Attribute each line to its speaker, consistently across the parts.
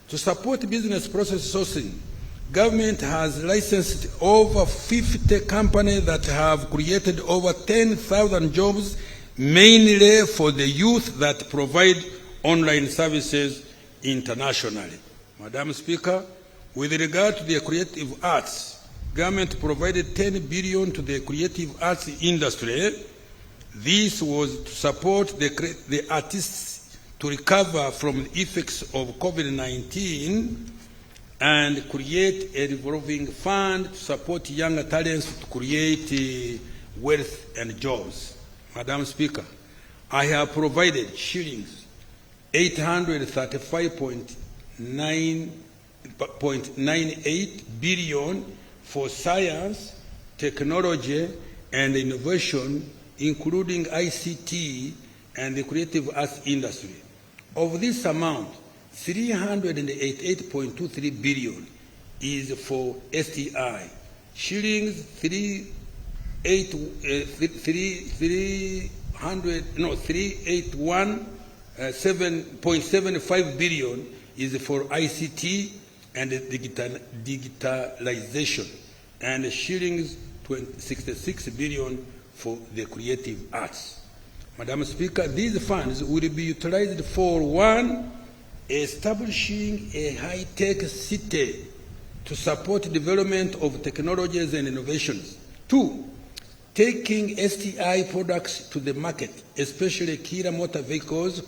Speaker 1: To support business process sourcing, government has licensed over 50 companies that have created over 10,000 jobs, mainly for the youth that provide online services internationally. Madam Speaker, with regard to the creative arts, government provided 10 billion to the creative arts industry. This was to support the artists to recover from the effects of COVID-19 and create a revolving fund to support younger talents to create wealth and jobs. Madam Speaker, I have provided shillings 835.98 billion for science, technology, and innovation, including ICT and the creative arts industry. Of this amount, 388.23 billion is for STI, shillings 381.75 billion is for ICT and digitalization, and shillings 66 billion for the creative arts. Madam Speaker, these funds will be utilized for: 1, establishing a high-tech city to support development of technologies and innovations. 2, taking STI products to the market, especially killer motor vehicles,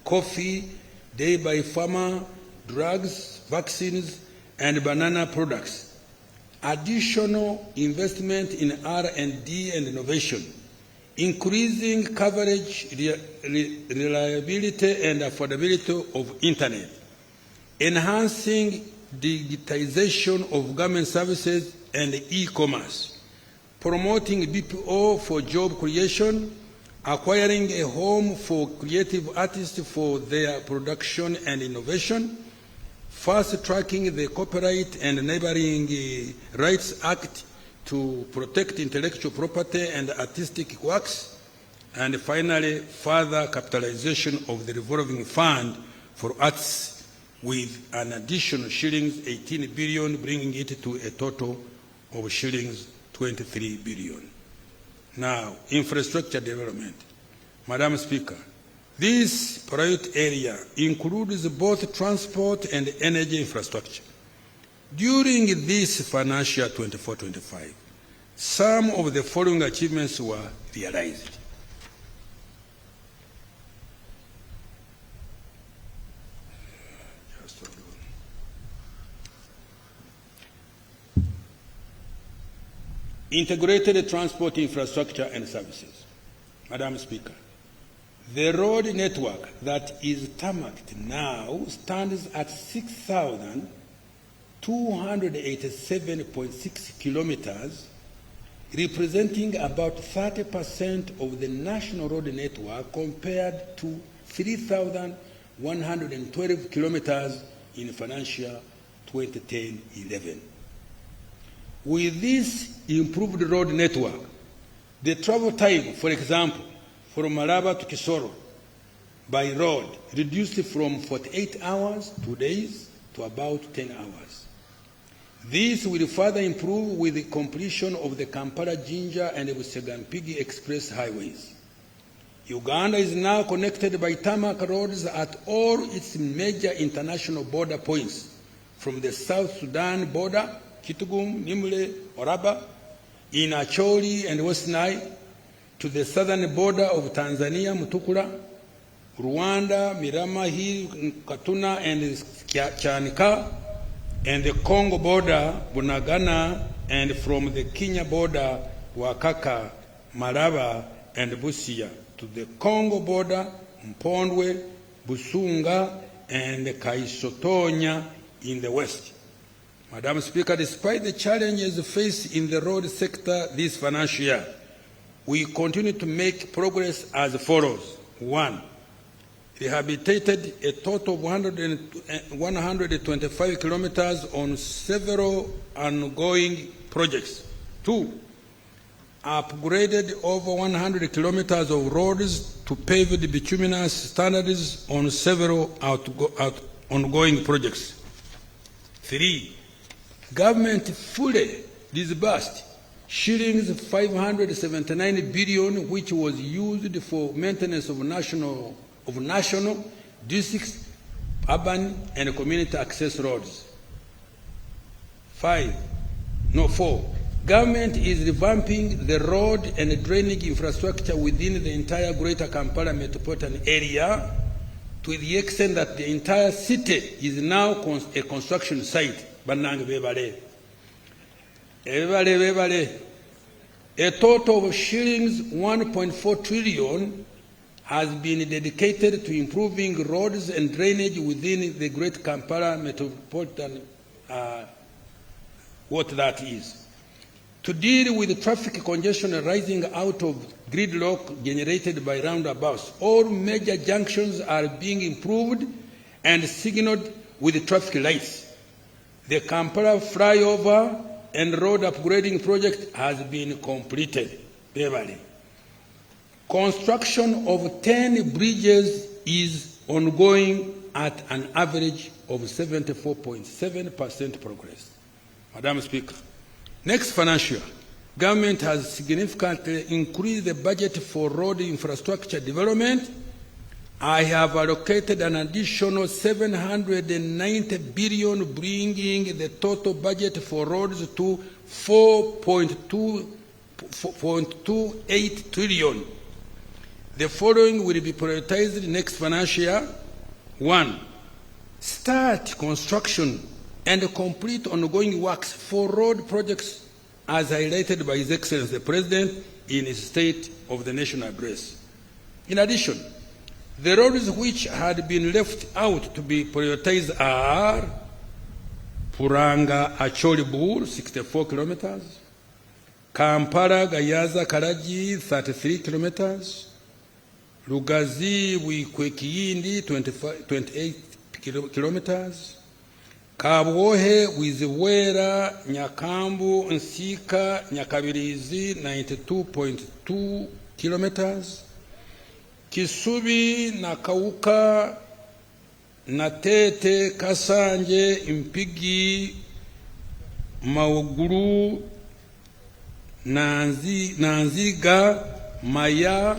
Speaker 1: coffee, dairy farmer, drugs, vaccines, and banana products. Additional investment in R&D and innovation, increasing coverage, reliability, and affordability of Internet, enhancing digitization of government services and e-commerce, promoting BPO for job creation, acquiring a home for creative artists for their production and innovation, fast-tracking the Copyright and Neighboring Rights Act to protect intellectual property and artistic works, and finally, further capitalization of the revolving fund for arts with an additional shillings 18 billion, bringing it to a total of shillings 23 billion. Now, infrastructure development. Madam Speaker, this priority area includes both transport and energy infrastructure. During this financial 24-25, some of the following achievements were realized. Integrated transport infrastructure and services. Madam Speaker, the road network that is tarmacked now stands at 6,287.6 kilometers, representing about 30% of the national road network compared to 3,112 kilometers in financial 2010-11. With this improved road network, the travel time, for example, from Malaba to Kisoro by road reduced from 48 hours, 2 days, to about 10 hours. This will further improve with the completion of the Kampala-Jinja and Busegampigi Express highways. Uganda is now connected by tarmac roads at all its major international border points, from the South Sudan border, Kitgum, Nimule, Oraba, in Acholi and West Nile, to the southern border of Tanzania, Mutukula, Rwanda, Mirama Hill, Katuna, and Chanika, and the Congo border, Bunagana, and from the Kenya border, Wakaka, Maraba, and Busia, to the Congo border, Mpondwe, Busunga, and Kaisotonya in the west. Madam Speaker, despite the challenges faced in the road sector this financial year, we continue to make progress as follows. 1, rehabilitated a total of 125 kilometers on several ongoing projects. 2, upgraded over 100 kilometers of roads to paved bituminous standards on several ongoing projects. 3, government fully disbursed shillings 579 billion, which was used for maintenance of national, district, urban, and community access roads. 4. Government is revamping the road and drainage infrastructure within the entire Greater Kampala metropolitan area to the extent that the entire city is now a construction site. Bannange bebale. A total of shillings 1.4 trillion has been dedicated to improving roads and drainage within the Great Kampala metropolitan, what that is. To deal with the traffic congestion arising out of gridlock generated by roundabouts, all major junctions are being improved and signaled with traffic lights. The Kampala flyover and road upgrading project has been completed. Beverly. Construction of 10 bridges is ongoing at an average of 74.7% progress. Madam Speaker, next financial year, government has significantly increased the budget for road infrastructure development. I have allocated an additional 790 billion, bringing the total budget for roads to 4.28 trillion. The following will be prioritized next financial year. 1. Start construction and complete ongoing works for road projects as highlighted by His Excellency the President in his State of the Nation address. In addition, the roads which had been left out to be prioritized are Puranga Acholi-Bur, 64 kilometers, Kampala Gayaza Karaji, 33 kilometers, Lugazi Wikwekiyindi, 28 kilometers, Kabwohe Wizewera Nyakambu Nsika Nyakabirizi, 92.2 kilometers, Kisubi Nakauka Natete Kasanje Impigi Mauguru Nanziga Maya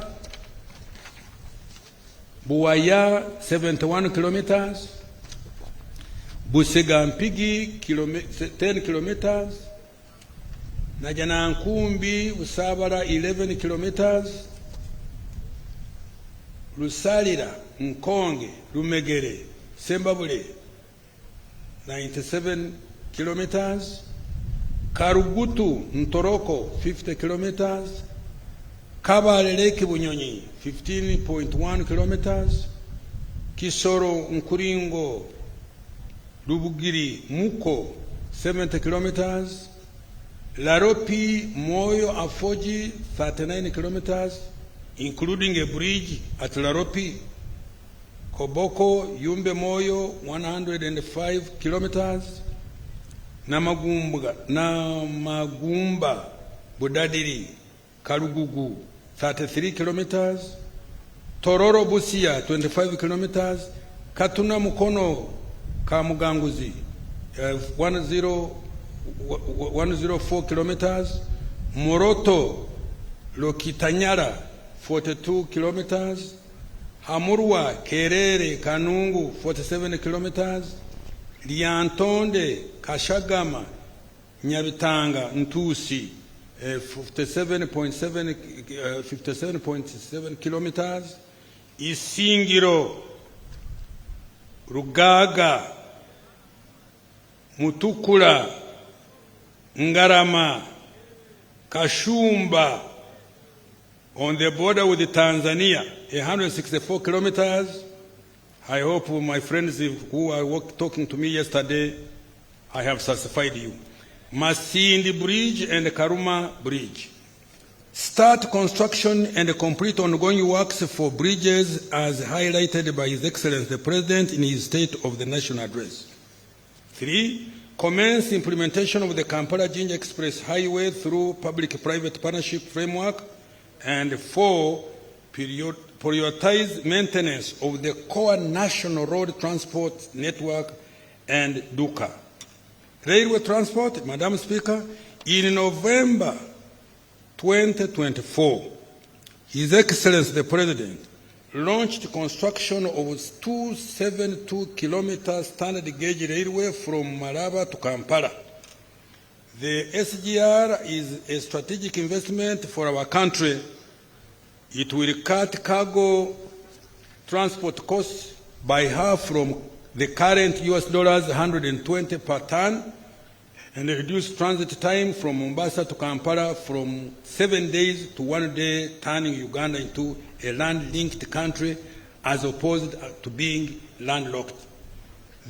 Speaker 1: Buaya, 71 kilometers, Busega Mpigi 10 kilometers, Najanankumbi Usabara 11 kilometers, Lusalira Nkonge Lumegere Sembabule 97 kilometers, Karugutu Ntoroko 50 kilometers, Kabale Lake Bunyonyi 15.1 kilometers, Kisoro Nkuringo Lubugiri Muko 70 kilometers, Laropi Moyo Afoji 39 kilometers, including a bridge at Laropi, Koboko Yumbe Moyo 105 kilometers, Namagumba Budadiri Kalugugu 33 kilometers, Tororo Busia 25 kilometers, Katuna Mukono Kamuganguzi 104 kilometers, Moroto Lokitanyara 42 kilometers, Hamurwa Kerere Kanungu 47 kilometers, Liantonde Kashagama Nyabitanga Ntusi 57.7 kilometers, Isingiro Rugaga Mutukula Ngarama Kashumba on the border with Tanzania 164 kilometers. I hope my friends who are talking to me yesterday, I have satisfied you. Masindi Bridge and Karuma Bridge. Start construction and complete ongoing works for bridges as highlighted by His Excellency the President in his State of the Nation address. 3. Commence implementation of the Kampala-Jinja Express Highway through public-private partnership framework. And 4. Prioritize maintenance of the core national road transport network and DUCA. Railway transport, Madam Speaker, in November 2024, His Excellency the President launched construction of 272-kilometer standard gauge railway from Malaba to Kampala. The SGR is a strategic investment for our country. It will cut cargo transport costs by half from the current $120 per ton and reduce transit time from Mombasa to Kampala from 7 days to 1 day, turning Uganda into a land-linked country as opposed to being landlocked.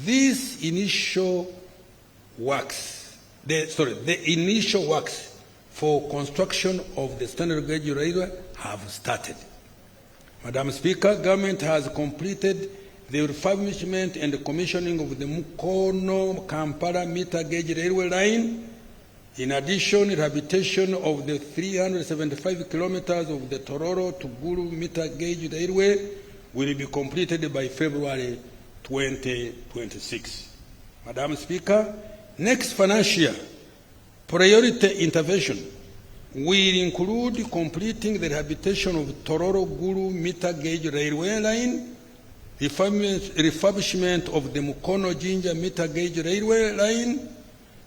Speaker 1: These initial works, the initial works for construction of the standard gauge railway have started. Madam Speaker, government has completed the refurbishment and the commissioning of the Mukono-Kampala meter gauge railway line. In addition, rehabilitation of the 375 kilometers of the Tororo to Gulu meter gauge railway will be completed by February 2026. Madam Speaker, next financial year, priority intervention will include completing the rehabilitation of Tororo-Gulu meter gauge railway line, refurbishment of the Mukono-Jinja meter gauge railway line,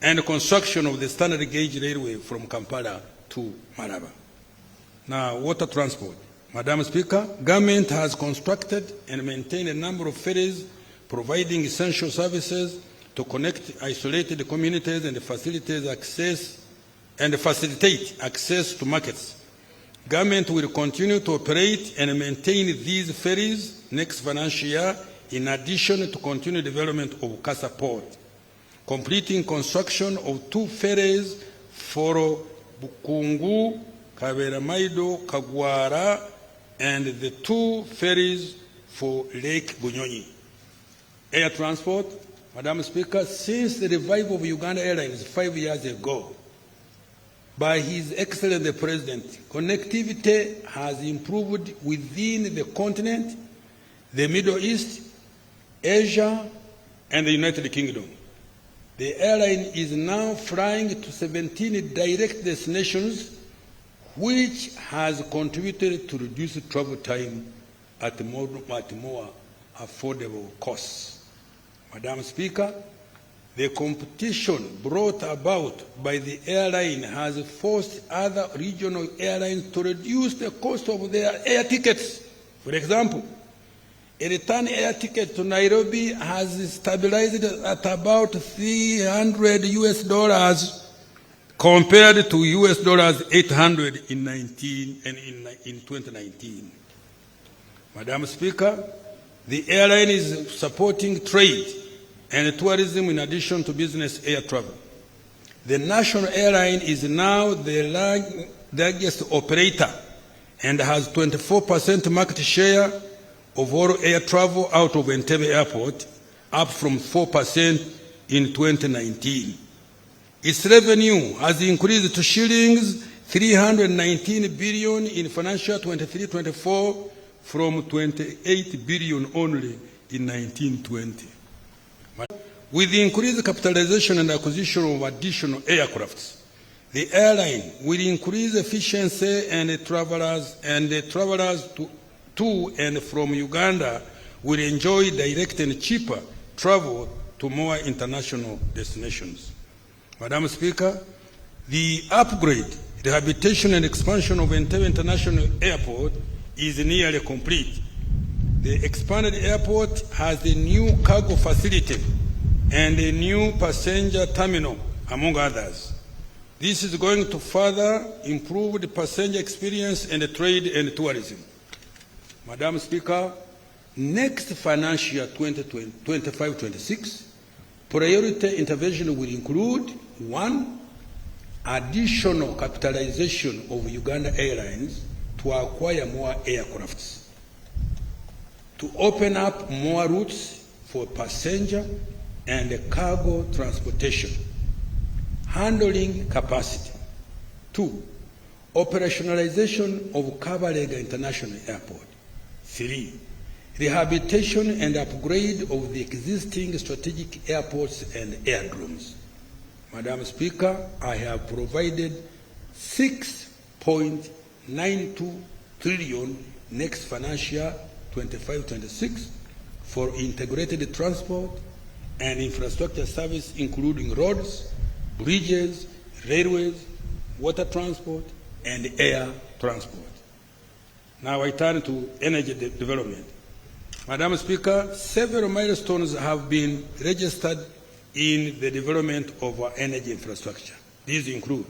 Speaker 1: and construction of the standard gauge railway from Kampala to Malaba. Now, water transport. Madam Speaker, government has constructed and maintained a number of ferries providing essential services to connect isolated communities and facilitate access to markets. Government will continue to operate and maintain these ferries next financial year, in addition to continued development of Kasa Port, completing construction of 2 ferries for Bukungu, Kaberamaido, Kagwara, and the 2 ferries for Lake Bunyonyi. Air transport, Madam Speaker, since the revival of Uganda Airlines 5 years ago, by His Excellency the President, connectivity has improved within the continent, the Middle East, Asia, and the United Kingdom. The airline is now flying to 17 direct destinations, which has contributed to reduce travel time at more affordable costs. Madam Speaker, the competition brought about by the airline has forced other regional airlines to reduce the cost of their air tickets. For example, a return air ticket to Nairobi has stabilized at about $300 compared to $800 in 2019. Madam Speaker, the airline is supporting trade and tourism in addition to business air travel. The national airline is now the largest operator and has 24% market share of all air travel out of Entebbe Airport, up from 4% in 2019. Its revenue has increased to shillings 319 billion in financial 23-24 from 28 billion only in 1920. With the increased capitalization and acquisition of additional aircrafts, the airline will increase efficiency and travelers to and from Uganda will enjoy direct and cheaper travel to more international destinations. Madam Speaker, the upgrade, rehabilitation and expansion of Entebbe International Airport is nearly complete. The expanded airport has a new cargo facility and a new passenger terminal, among others. This is going to further improve the passenger experience and the trade and tourism. Madam Speaker, next financial year 2025-26, priority intervention will include 1, additional capitalization of Uganda Airlines to acquire more aircrafts, to open up more routes for passenger and cargo transportation, handling capacity. 2, operationalization of Kabalega International Airport. 3, rehabilitation and upgrade of the existing strategic airports and aerodromes. Madam Speaker, I have provided 6.92 trillion next financial 25-26 for integrated transport and infrastructure service, including roads, bridges, railways, water transport, and air transport. Now I turn to energy development. Madam Speaker, several milestones have been registered in the development of our energy infrastructure. These include